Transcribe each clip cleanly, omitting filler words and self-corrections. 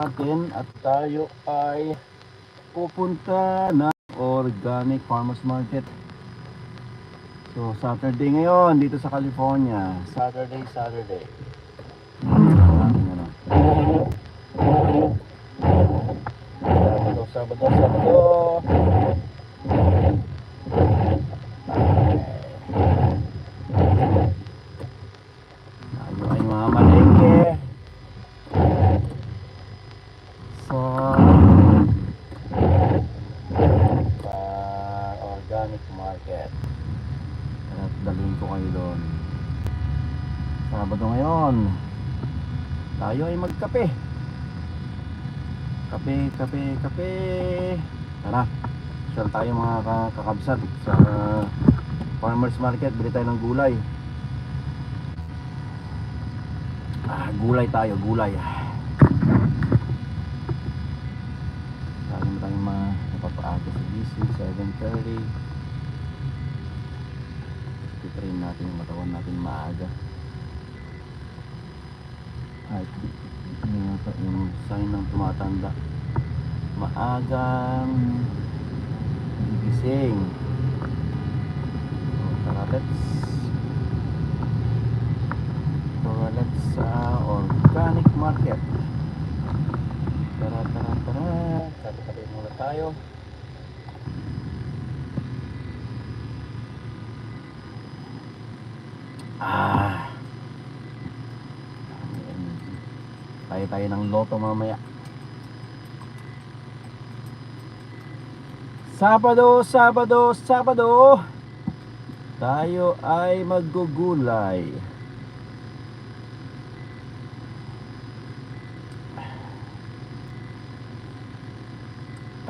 natin at tayo ay pupunta ng Organic Farmers Market. So Saturday ngayon dito sa California. Saturday. Sabado. Tayo ay mamalengke sa Organic Market. At dalhin ko kayo doon. Sabado ngayon. Tayo ay magkape. Kape. Tara. Saan tayo mga kakabsat sa Farmers Market. Bili tayo ng gulay. Gulay tayo. Lagi mo tayong napapaaga sa gising 7:30. Titrain natin yung matawan natin maaga. Ay, yung sign ng tumatanda. Maagang gising. So, tara, let's Organic Market. Tara. Sabi muna tayo. Tayo ng loto mamaya. Sabado. Tayo ay maggugulay.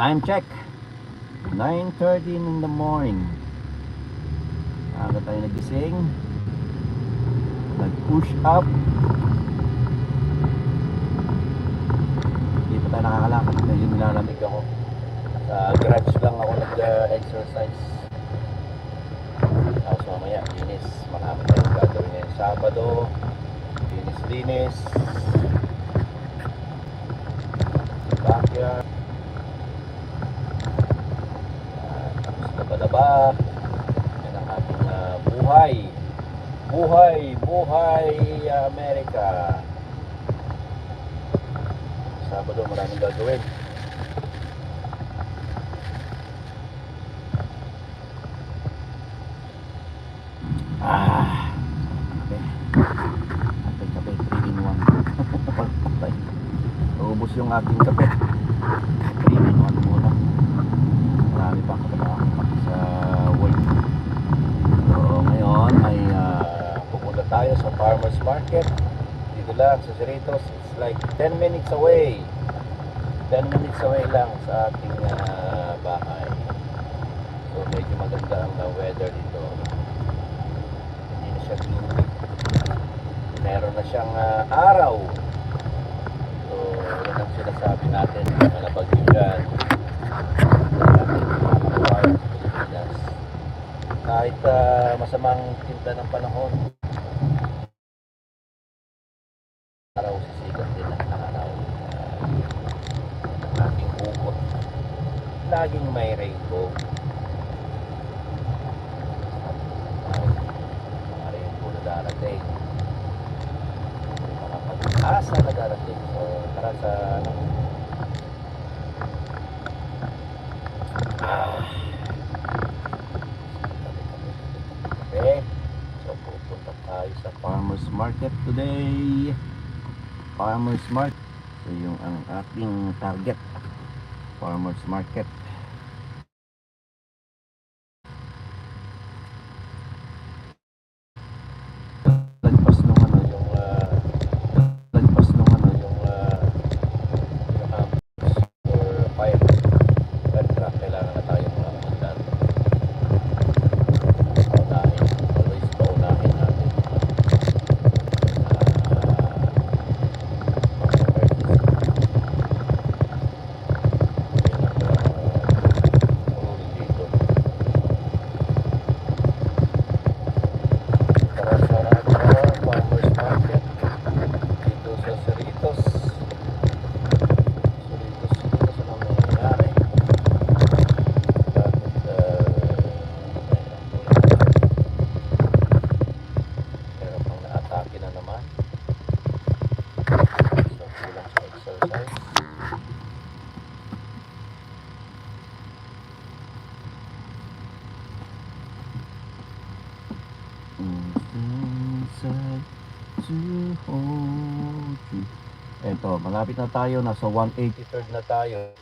Time check 9:30 in the morning. Aga tayo nagising. Nag-push up. Hindi pa tayo nakakalakad. Medyo nilalamig ako. Sa garage lang ako nag-exercise. Tapos mamaya linis. Marami tayong gagawin ngayon Sabado. Linis backyard. Daba. Yan ang ating buhay Amerika. Sabado maraming gagawin. Kape 3 in 1. Ubus yung ating kape. 3 in 1 muna. Marami pang kape sa work. So ngayon ay pupunta tayo sa Farmers Market. Dito lang sa Cerritos. It's like 10 minutes away. 10 minutes away lang sa ating bahay. So medyo maganda ang weather dito. Hindi na siya gloomy. Meron na siyang araw. So yan ang sinasabi natin. Malabag yun dyan. Kahit masamang tinta ng panahon, araw sisikat din ang araw ng ating bukot. Laging may rainbow. Mga rainbow na darating. Mga pag-asa na darating. So tara sa so pupunta tayo sa Farmers Market today. Farmers Market. So yung ang ating target, Farmers Market. Lagpas nung or fire truck. Kailangan na tayo magdaan. Paunahin natin. malapit na tayo. Nasa 183rd na tayo.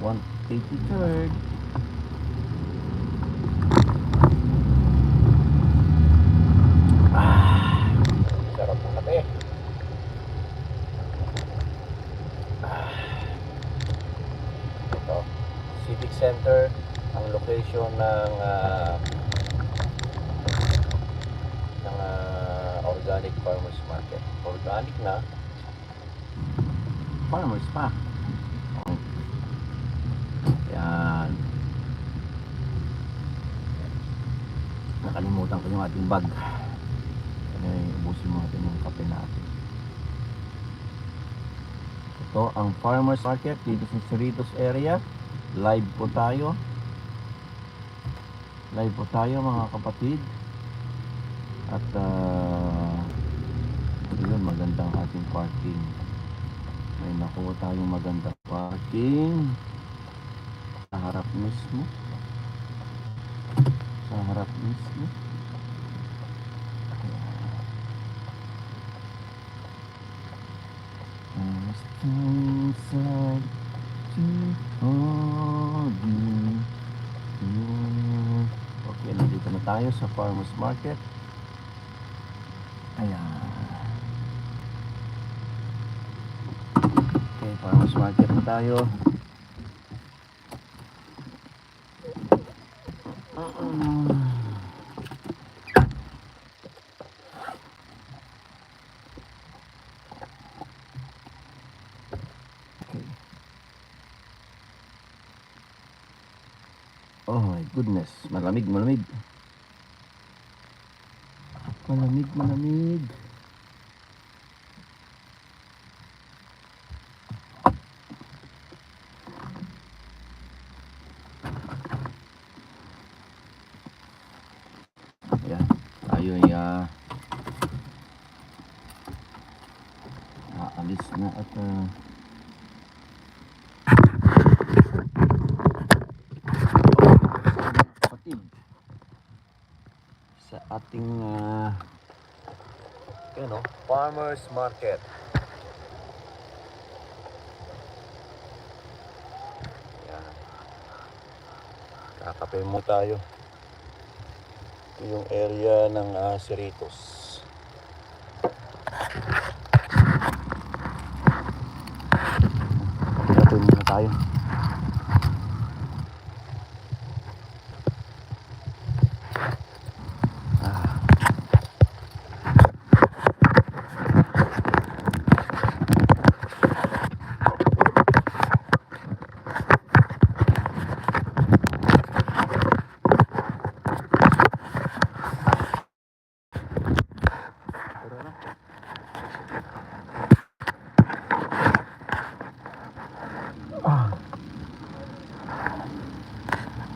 183rd. Sarap ng kape. Ito, Civic Center ang location ng organic farmers market. Organic na farmers pa. Yan. Nakalimutan ko yung ating bag. Ubusin mo natin yung kape natin. Ito ang farmers market dito sa Cerritos area. Live po tayo. Live po tayo mga kapatid. At yun, magandang ating parking. May nakuha tayong magandang parking sa harap mismo. Sa harap mismo. Inside to hold you. Okay, nandito na tayo sa farmers market. Ayan. Okay, farmers market na tayo. Oh my goodness, malamig, malamig. Malamig, malamig. Ayan, tayo ay aalis na at sa ating farmers market. Yan. Kakape mo tayo. Ito yung area ng Cerritos. Kape muna tayo.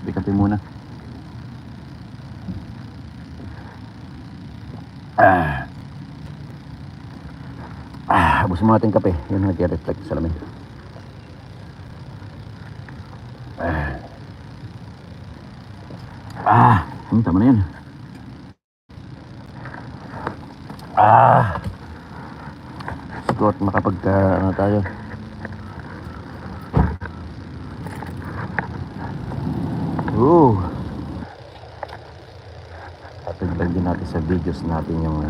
Kape muna. Ubus mo natin kape. Yun, nag-reflect sa lamin. Tama na yan. Scott, makapagka tayo. Patagdag din natin sa videos natin yung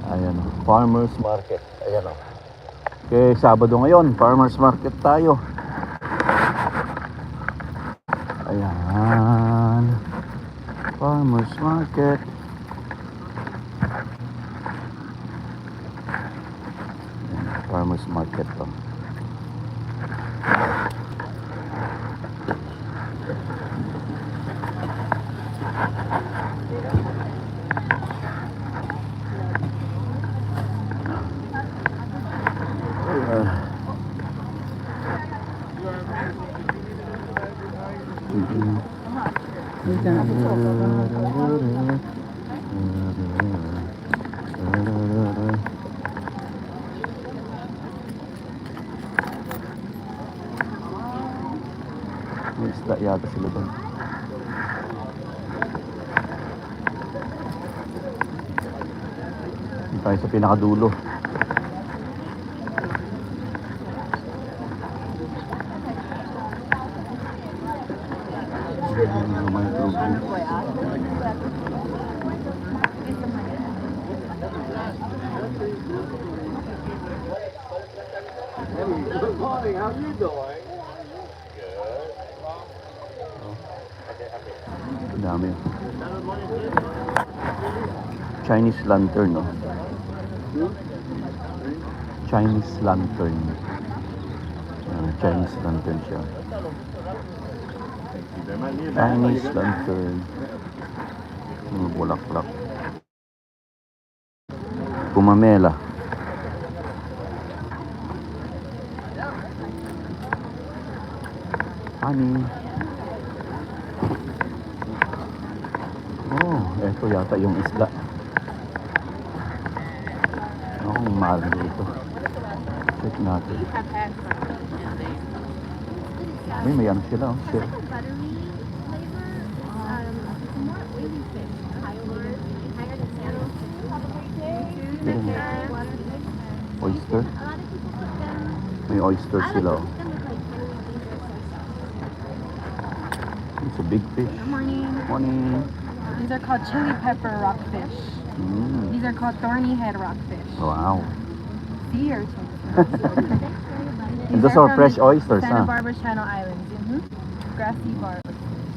ayan o, farmers market. Ayan o. Okay, Sabado ngayon, farmers market tayo. Ayan, farmers market. Farmers market to. May isda yata sila doon. Tayo sa pinakadulo. May tubig. Good morning. How you doing? Dami. Chinese lantern, no? Chinese lantern. Chinese lantern siya. Chinese lantern. Bulaklak. Kumamela. Honey. Oh, eto yata yung isla. Oh, mahal dito. Check natin. May ano sila, oh. Shell. Oyster. May oyster sila, oh. It's a big fish. Good morning. Morning. These are called chili pepper rockfish. These are called thorny head rockfish. Wow. Sea urchins. And those are fresh oysters, Santa huh? Barbara Channel Islands. Grassy barb.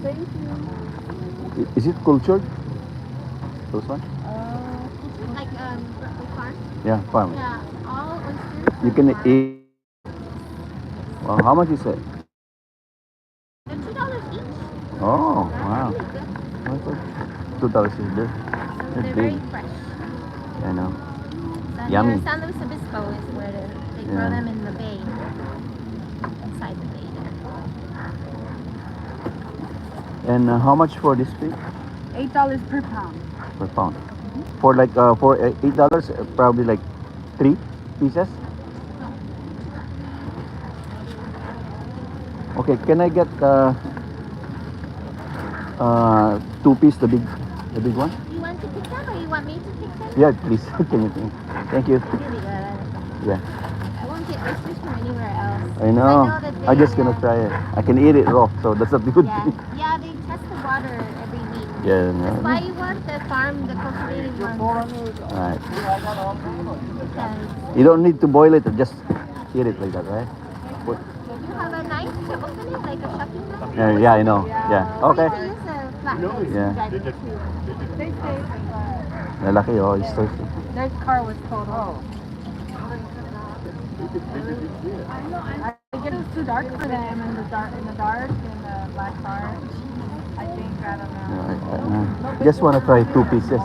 Thank you. Is it cultured? Those one? Like farm? Yeah, farm. Yeah, all oysters. You can eat. Well, how much is it? They're $2 each. Oh, wow. $2 is there. So they're very fresh. I know. So Yummy. here, San Luis Obispo is where they grow Yeah. them in the bay. Inside the bay there. And how much for this fish? $8 per pound. Per pound? For like for $8, probably like 3 pieces. Okay, can I get 2 piece, the big one? You want to pick them or you want me to pick them? Yeah, please. Can you? Thank you. Really good. Yeah, I won't get oysters from anywhere else. I know. that they, I'm just gonna try it. I can eat it raw, so that's a good Yeah, thing. yeah, they test the water every week. Yeah, That's why no. you want the farm, the cultivated ones. Alright. Because You don't need to boil it, just eat it like that, right? Put- you have a knife to open it, like a shucking knife. Yeah, I know. Yeah. Okay. Or you can use a flat knife Yeah. screwdriver too. They say Lalaki, oh, oysters. their car was totaled. I get it's too dark for them in the dark in the black car. I think I don't know. Just want to try 2 pieces. I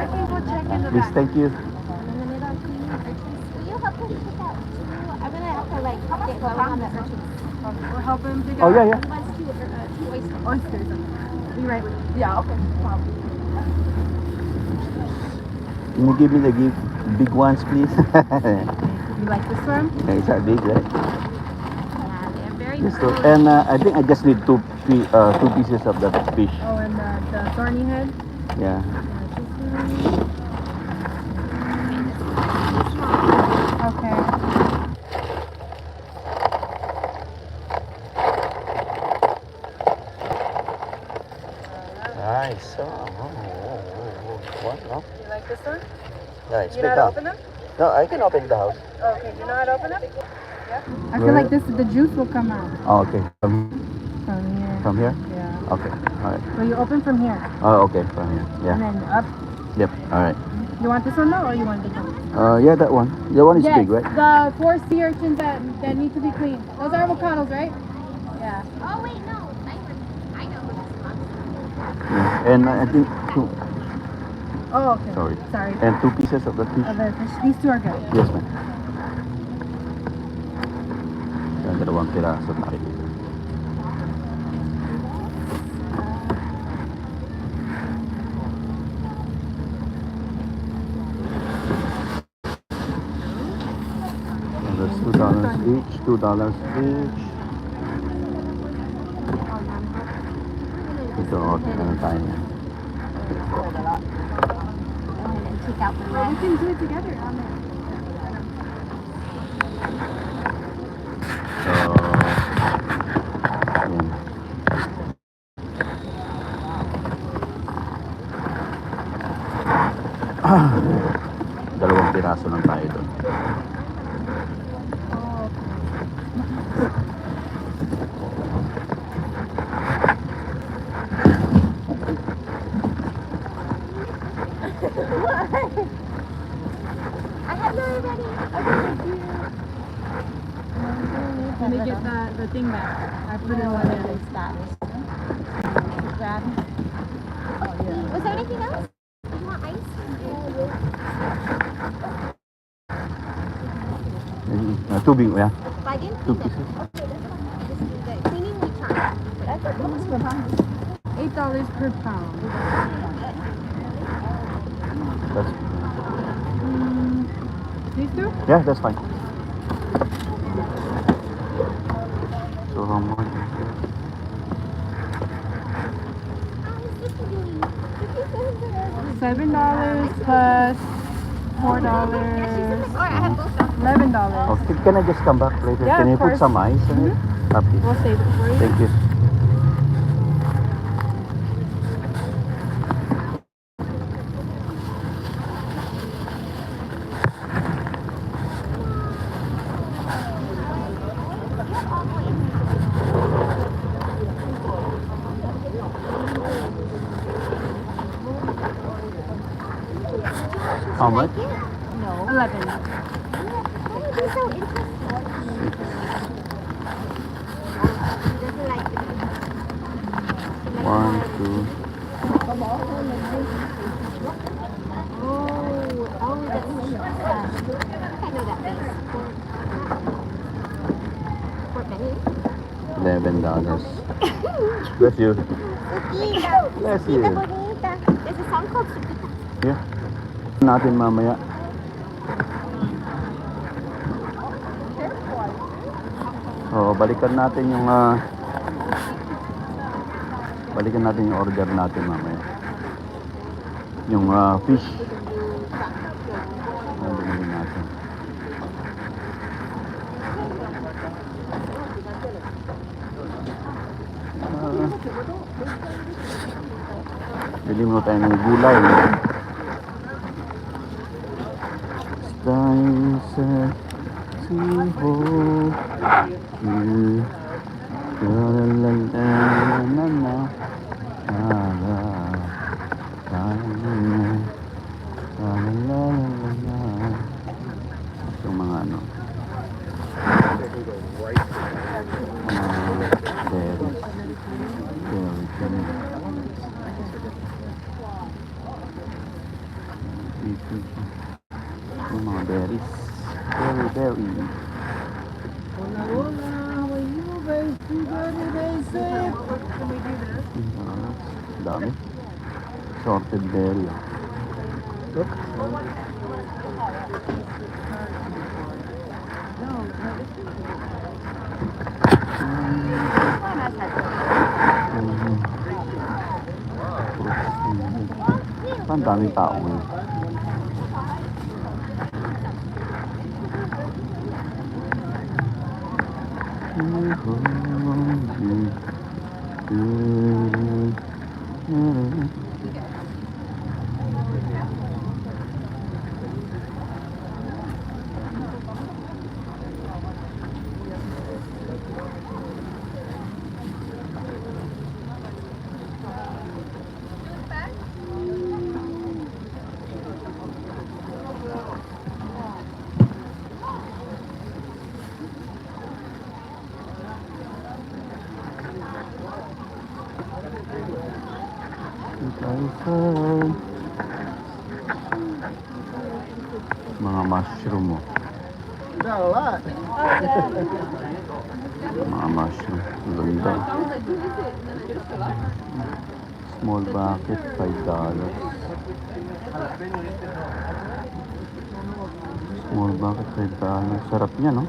think we'll check in the Please, back. thank you. And in the middle, clean urchins. Will you help her pick out two? I'm gonna help her like get going on the urchins. We'll help him figure Oh, out. yeah, yeah. He wants two oysters. Oysters. Be right with you. Yeah, okay. No problem. Can you give me the big ones, please? You like this one? It's are big, right? Yeah, they're very Yes, cool. so, and I think I just need 2 pieces of that fish. Oh, and the thorny head? Yeah. Okay. Nice. What? No? You like this one? Yeah, it's You big. know how to Huh? open them? No, I can open the house. Okay, you know how to open them? Yeah. I feel like the juice will come out Oh, okay. from here. From here? Yeah. Okay. All right. So you open from here, Oh, okay. From here. and Yeah. then up. Yep. All right. You want this one though, or you want this one? Yeah, that one. That one is Yes, big, right? the 4 sea urchins that need to be cleaned. Those are avocados, right? Yeah. Oh wait, no. I know who this one. Yeah. And I think 2. Oh, okay. Sorry. Sorry. And 2 pieces of the fish. The fish. These two are good. Yes, ma'am. Yan, 2 piraso tayo. And that's $2 each. $2 each. Ito, okay na tayo. pick out the Well, we rest. can do it together on there. So, yun. Dalawang piraso lang tayo doon. I have no already. Let me get the thing back. I put it over there. Grab. Was there anything else? Do you want ice? Tubig, yeah. Wagon? 2 pieces. The cleaning we charge. $8 per pound. That's, These two? yeah, that's fine. So how much? $7 plus $4. Or I have both. $11. Oh, can I just come back later? Yeah, Can you of put course. some ice in it? Happy. We'll save it for you. Thank you. How much? No. 11. Oh, they're so interesting. She doesn't like it. One, two. Oh, that's I know that place. Fort Benning. $11. Bless you. Chiquita. Bless Chiquita you. bonita. There's a song called Chiquita. Yeah. Natin mamaya. So, balikan natin yung order natin mamaya. Yung fish. Ang binili natin. Bili mo tayo ng gulay. Tayo sa siho. Yung mga ano. Berries. Yung mga berries. Berry. Dami. Sorted berry. Look. Ang daming tao ngayon. Mga mushroom mo. Mga mushroom. Ganda. Small bucket, $5. Small bucket, $5. Sarap niya, no?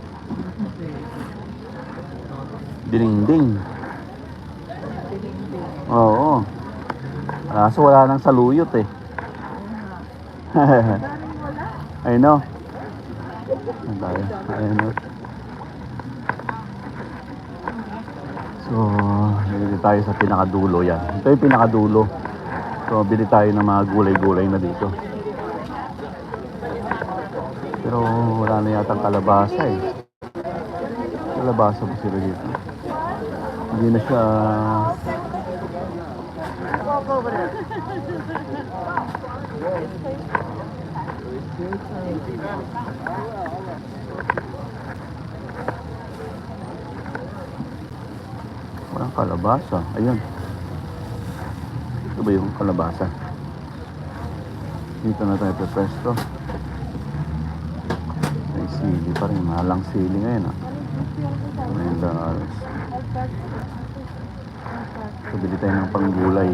Dinding. Oo. Kaso wala nang saluyot eh. I know. Ano tayo? Ayun no. So, bili tayo sa pinakadulo yan. Ito yung pinakadulo. So, bili tayo ng mga gulay-gulay na dito. Pero wala na yatang kalabasa eh. Kalabasa ba sila dito? Hindi na siya... Walang kalabasa. Ayun. Ito ba yung kalabasa? Dito na tayo pepresto. May sili pa rin. Mahalang sili ngayon ah. $9. So, bili tayo ng panggulay.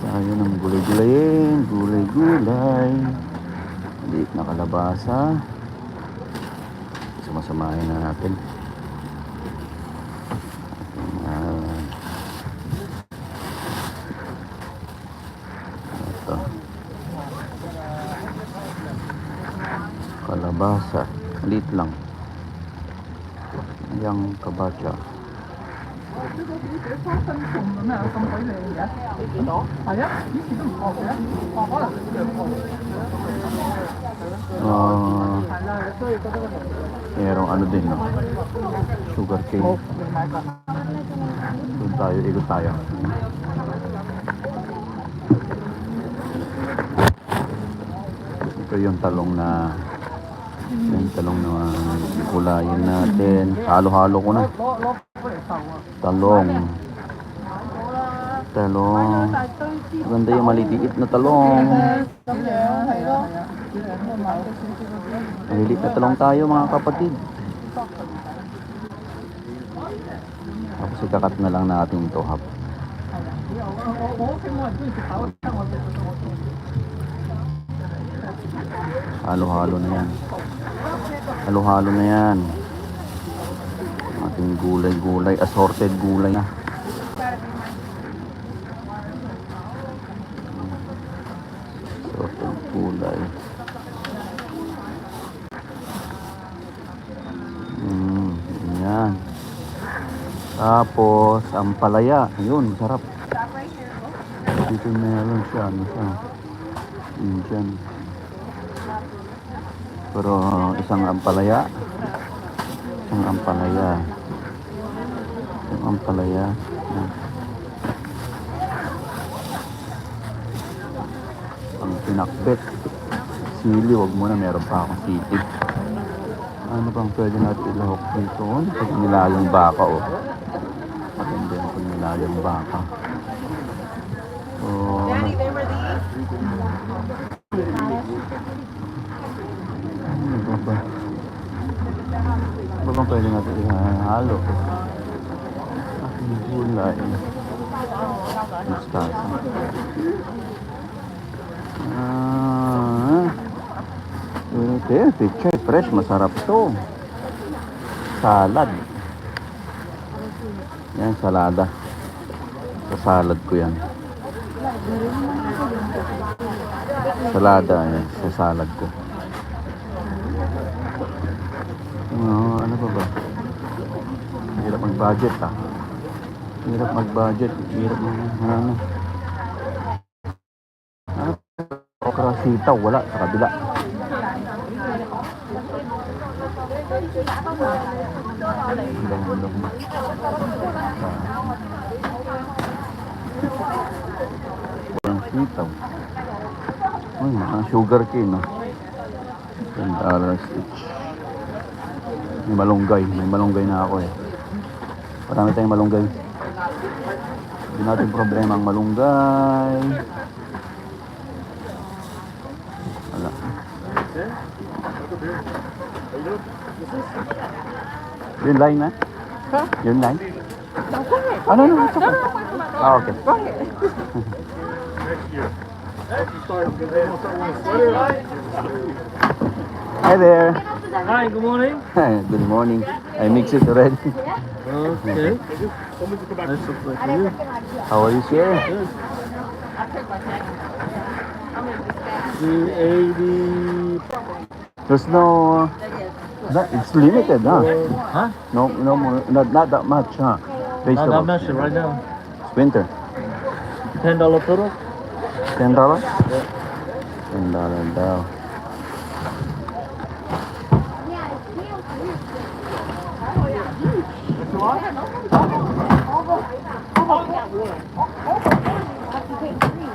Tayo ng gulay-gulayin. Gulay-gulay. Liit na kalabasa. Sumasamahin na natin. Ito. Kalabasa. Liit lang. Yang kabacha. Merong ano din, no? Sugar cane. Doon tayo, ikot tayo. Ito yung talong na kulayin natin. Halo-halo ko na. Talong. Maganda yung maliliit na talong. Maliliit na talong tayo mga kapatid. Tapos ikakat na lang natin ito hap. Halo-halo na yan. Halo-halo na yan. Ating gulay-gulay. Assorted gulay na. Assorted gulay. Yan. Tapos, ampalaya. Yun, sarap. Dito meron siya. Ano siya? Indian. Pero isang ampalaya. Ang pinakbet. Sili, wag muna. Meron pa akong sili. Ano bang pwede natin ilahok dito? Pag nilalang baka, oh. Maganda yung pag nilalang baka. So, ano ba? Ano bang pwede natin ihalo? Aking gulay. Mustasa. Ito, picture fresh, masarap to. Salad. Yan, salada. Sa salad ko yan. Salada, yan, sa salad ko. Ano ba? Hirap mag-budget ha. Hirap mag-budget. Okra sitaw, wala sa kabila. Walang sitaw. Ay, mga sugar cane, no? $10 each. May malunggay na ako eh. Marami tayong malunggay. Hindi natin problema ang malunggay. Wala. Yun line na? Huh? Yun line? No, go ahead. No, it's okay. Ah, okay. Go ahead. Hi there. Hi, good morning. Good morning. I mix it already. Okay. Nice to play for you. How are you, sir? The 80. There's no... it's limited, huh? Huh? No, more, not that much, huh? Not that Vegetables. much right now. It's winter. $10 total. $10? Yeah. $10 daw.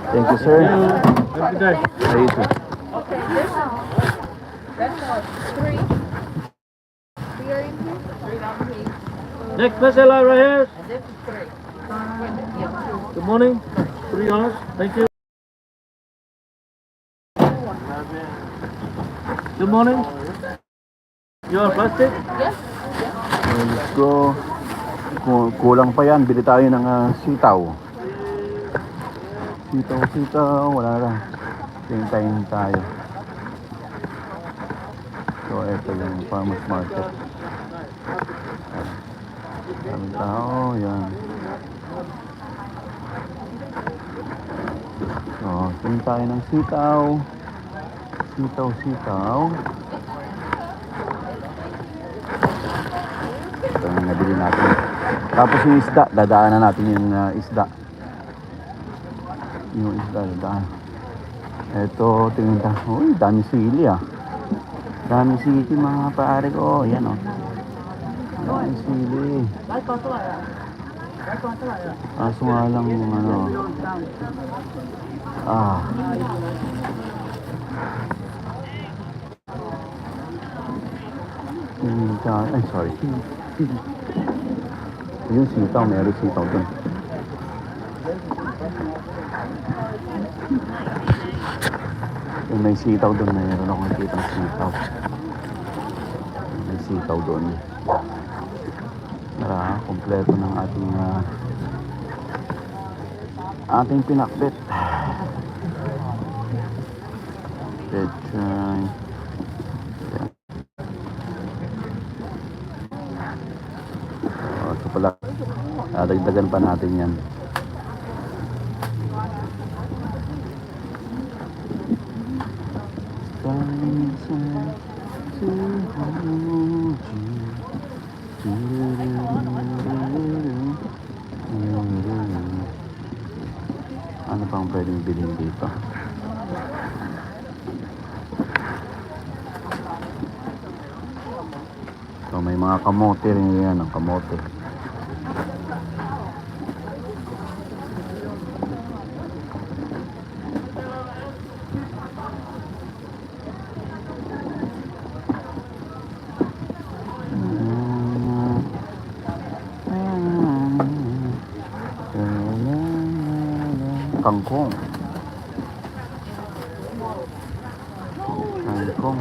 Thank you, sir. Have a good day. Hey, you too. Next bestseller right here. Good morning. $3. Thank you. Good morning. You want plastic? Okay, let's go. Kulang pa yan. Bili tayo ng sitaw. Sitaw. Wala lang. Hintayin tayo. So, ito yung farmer's market. Daming tao. Yan. So, tingin tayo ng sitaw. Sitaw. Ito yung nabili natin. Tapos yung isda, dadaanan natin yung isda. Yung isda, dadaan. Ito, tingin tayo. Uy, dami sili ah. Dami sili mga pare ko. Yan oh. Dami sili. Kaso nga lang ano. Ay, sorry. Yung sitaw, meron sitaw dun. Yung may sitaw dun, meron akong nakitang sitaw. May sitaw dun. Tara, kompleto ng ating pinakbet. Petchay. Ito pala, dagdagan pa natin yan. Ano pang pwedeng bilhin dito? So may mga kamote rin yan, ang kamote.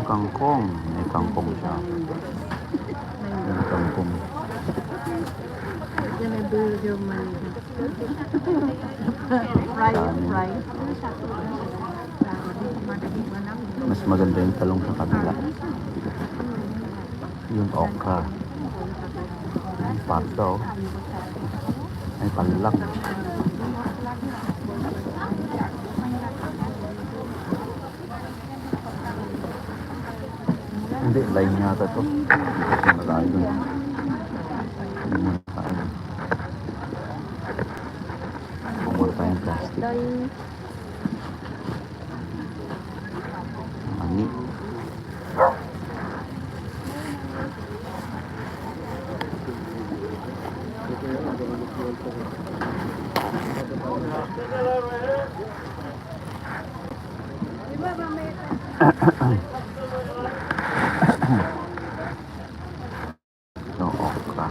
Kangkong. May kangkong siya. May kangkong. Right. Mas maganda yung talong sa kabila. Yung okra. Yung pato. May palak. Hindi, line yata to. Kasi malayo dun. Hindi mo nakaalam. Bumula tayong plastic. Mani. Yung okra.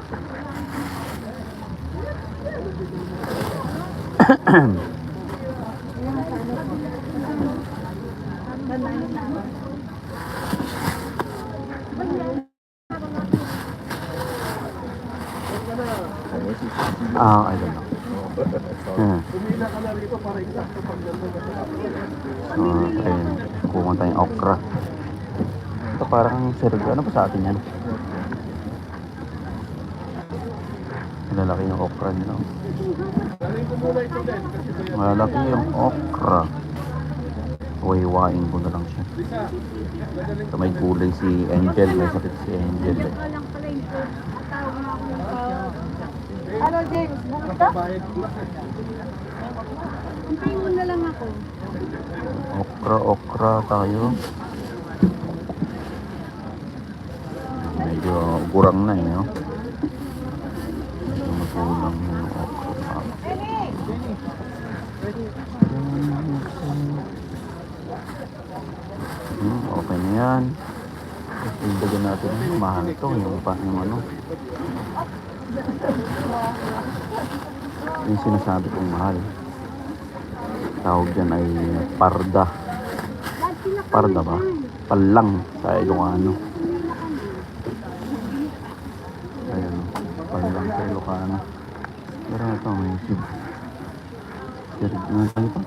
I don't know. So, ayun. Kuha tayong okra. Ito parang sergo. Ano pa sa atin yan? Malalaki yung okra nila. Malalaki yung okra. Wahiwain ko na lang siya. Ito may gulay si Angel. May sakit si Angel eh. Walang pala yung tawag na ako ng Ano, James? Bukod ka? Hintayin mo na lang ako. Okra tayo. Medyo kurang na eh, no? Medyo magulang na yung okra. Okay na yan. Ilagyan natin. Mahal ito. Yung ano. Yung sinasabi kong mahal. Tawag dyan ay parda. Parda ba? Palang sa Ilocano. Ayan. Palang sa Ilocano. Pero ito may sib. Sirip na ito.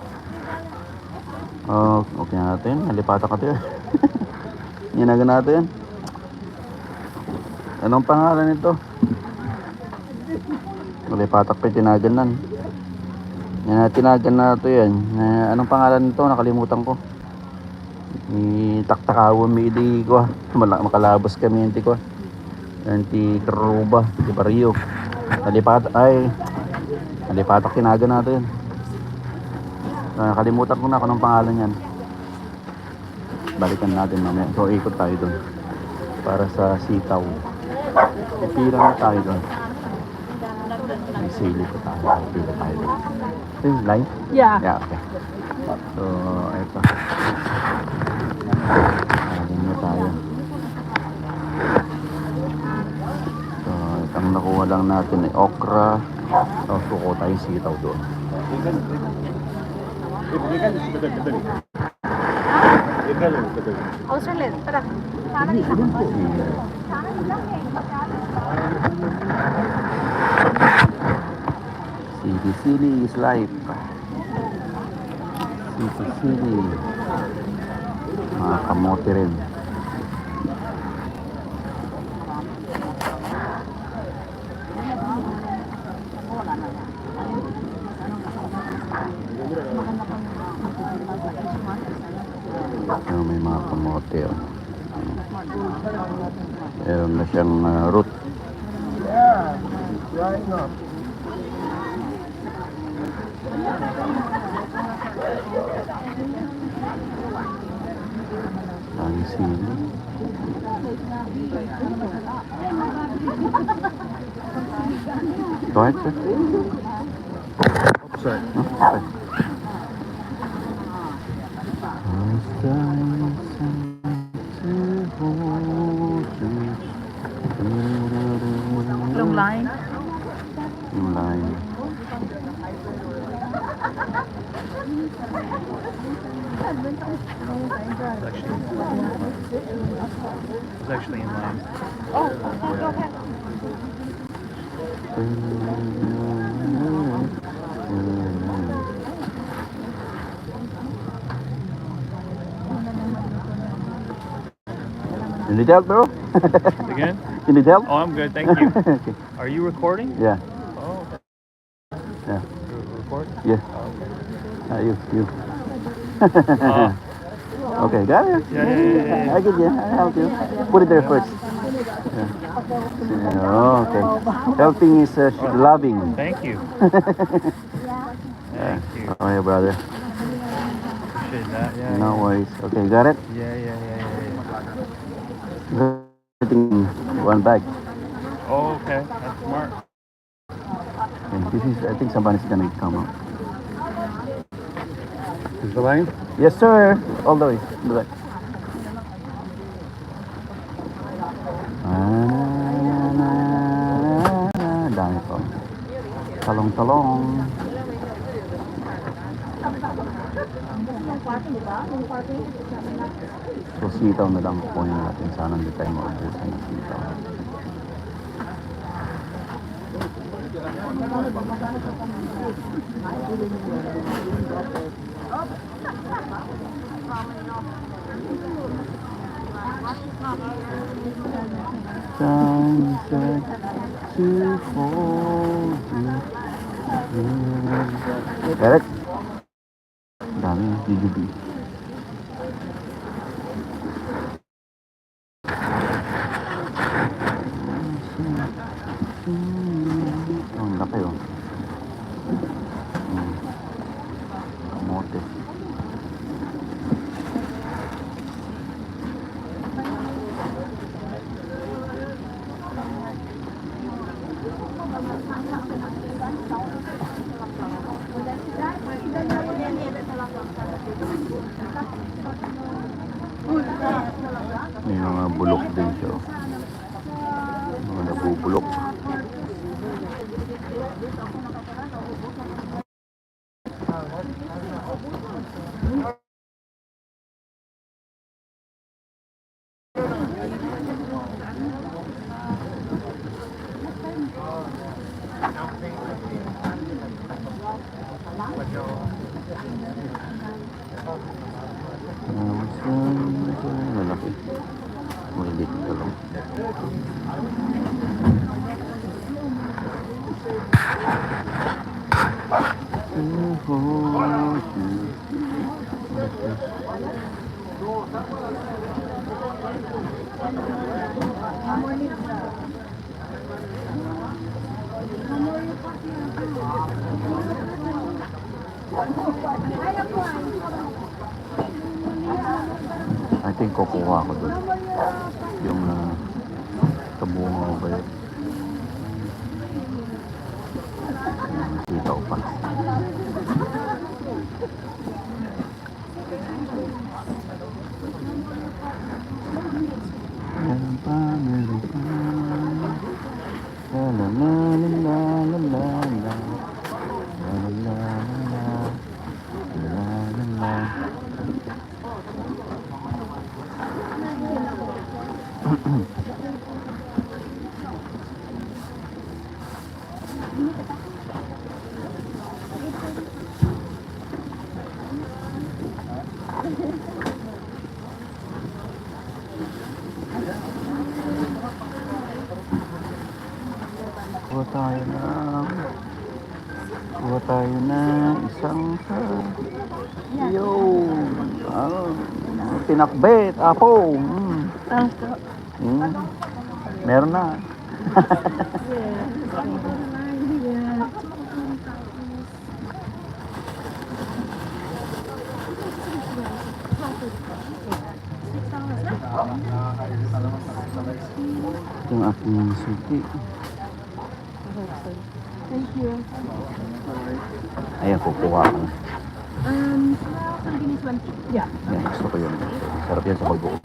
Okay na natin. Nalipata ka ito. Hinaga natin. Anong pangalan nito? Nalipatak pa yung tinaganan. Tinagan na ito yan. Anong pangalan nito? Nakalimutan ko. Ni Taktakawan may idi ko. Makalabos kami yung ko. Anti Karuba. Di Barrio. Nalipatak tinagan na ito yan. Nakalimutan ko na kung anong pangalan yan. Balikan natin mamaya. So ikot tayo doon. Para sa sitaw. Pipira na tayo doon. May sili pa tayo. Pipira tayo doon. Ito yung line? Yeah. Yeah, okay. So, ito. Ayan na tayo. So, ang nakuha lang natin ay okra. So, suko tayo sitaw doon. Oh, Charlene, tara. Sana nila. Sili is life. Sili. Mga kamote rin. May mga kamote. Oh. Meron na siyang root. Ang sili. Go ahead, sir. Sorry. No? Okay. Long line. Yung line. It's actually in line. You need help, bro? Again? You need help? Oh, I'm good. Thank you. Okay. Are you recording? Yeah. Oh, Yeah. you're recording? Yeah. Oh, okay. You. Okay, got it? Yeah. I get you. I help you. Put it there first. Yeah. Okay. Helping is loving. Thank you. Thank you. Okay, brother. Appreciate that. Yeah. No worries. Okay, got it? Yeah. Everything one bag. Oh, okay. That's smart. Okay, this is, I think somebody's gonna come up. Is the line? Yes, sir. All the way. The back. Dami po. Talong-talong. So, sitaw na lang kukunin natin. Sana hindi tayo maubusan ng sitaw. Sunset to hold you. Derek. Dami, jujubi. Oh, ang laki oh. Kamote. May mga bulok din siya. Mga nabubulok. Malaki. Maliit ka lang. I think kukuha ko doon. Yung kabungo ba yun? Kita ko pa. Meron pa. La la la la la la la. La la la la. La la la. Kuha tayo na isang yo pinakbet apo meron na. Yung aking suki. Thank you. Ayan, kukuha ko. Something is 20. Yeah. Yan, gusto ko yun. Sarap yan sa pagbuo.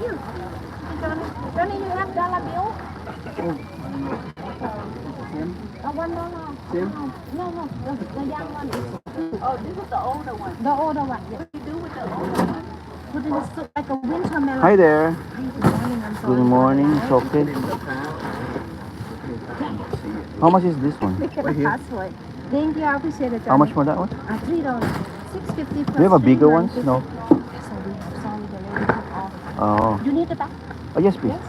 Johnny, you have dollar bill? One more. Same? No, the young one is. Oh, this is the older one. The older one. Yes. What do you do with the older one? Put in a soup like a winter melon. Hi there. Good morning. I'm sorry. Good morning. It's okay. How much is this one? Look at the password. Thank you. I appreciate it. How much for that one? $3. $6.50 plus. Do you have a bigger ones? No. So we have some with the lady took off. Oh. You need the back? Oh, yes, please. Yes.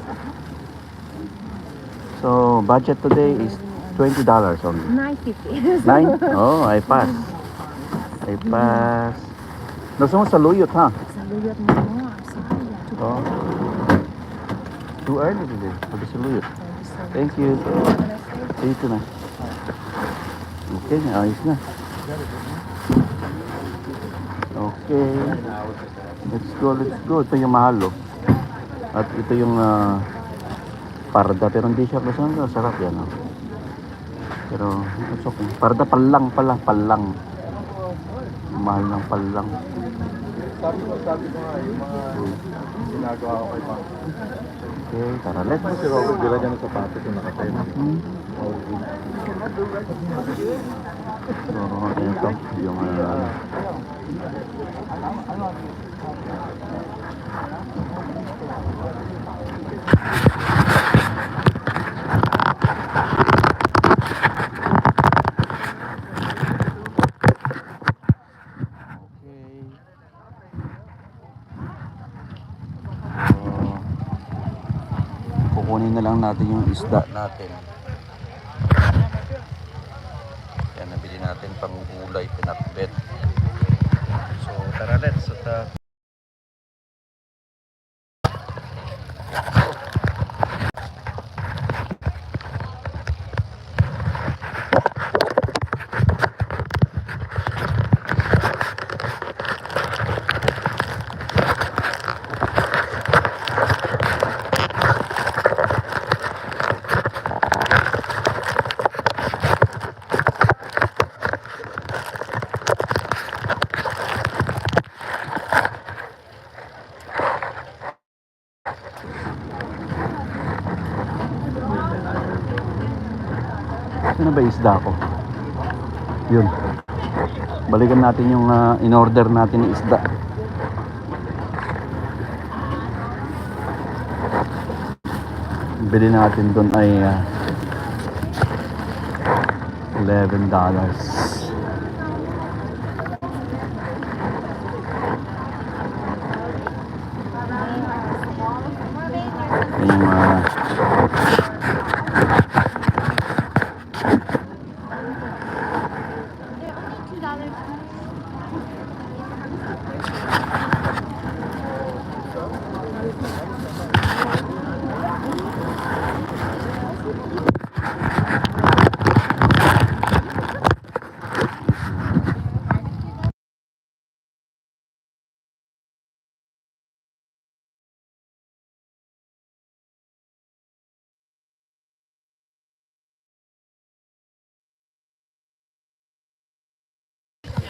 So, budget today is $20 only. $9.50. 9? Oh, I pass. I pass. Gusto mo saluyot, ha? Saluyot mo mo. Sorry. Oh. Too early today. Sabi saluyot. Thank you. Dito na. Okay, ayos na. Okay. Let's go, let's go. Ito yung mahalo. At ito yung parda. Pero hindi siya kusang. Sarap yan. Oh. Pero, it's okay. Parda palang pala. Palang. Mahal ng palang. Sabi ko nga yung mga ginagawa ko kay Pang. Okay, tara. Let's go. Si Robert, bila dyan ang sapatos yung nakatayo. So, ito yung kukunin na lang natin yung isda natin. Yan, nabili natin pang gulay, pinakbet. So tara, let's ano ba isda ko? Yun. Balikan natin yung in-order natin ng isda. Bili natin doon ay $11.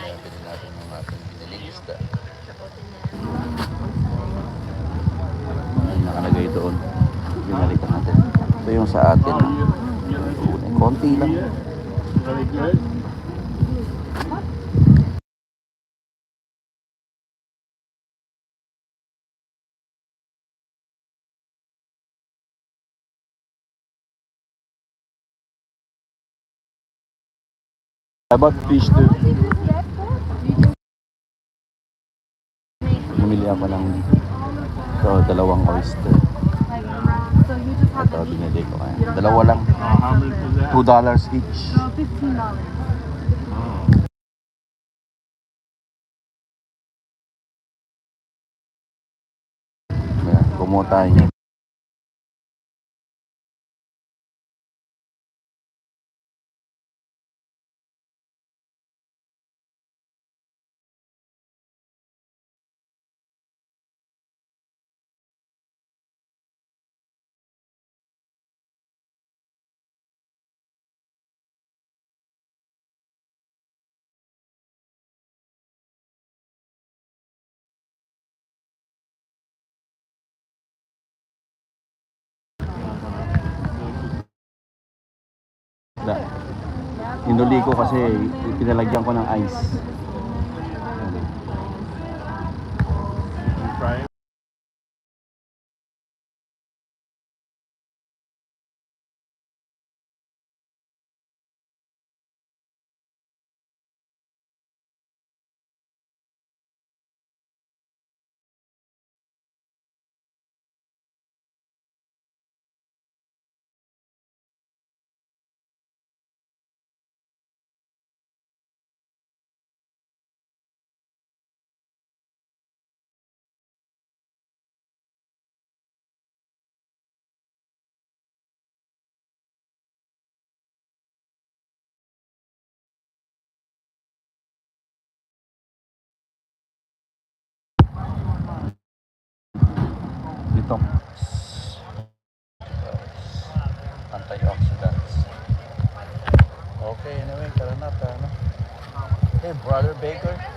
Yung bili natin yung ating biniling isda. Ay, nakalagay doon. Binalikan natin. Ito yung sa atin. Konti lang. About fish too. Bumili ako ng dalawang oyster. So you just have Ito, the meat. binili ko kaya. Dalawa lang. How much is that? $2 each. No, $15. Ayan, kumuha tayo niya. Inuli ko kasi pinalagyan ko ng ice. Try it. Detox. Antioxidants. Okay, anyway, tara na. Hey, Brother Baker.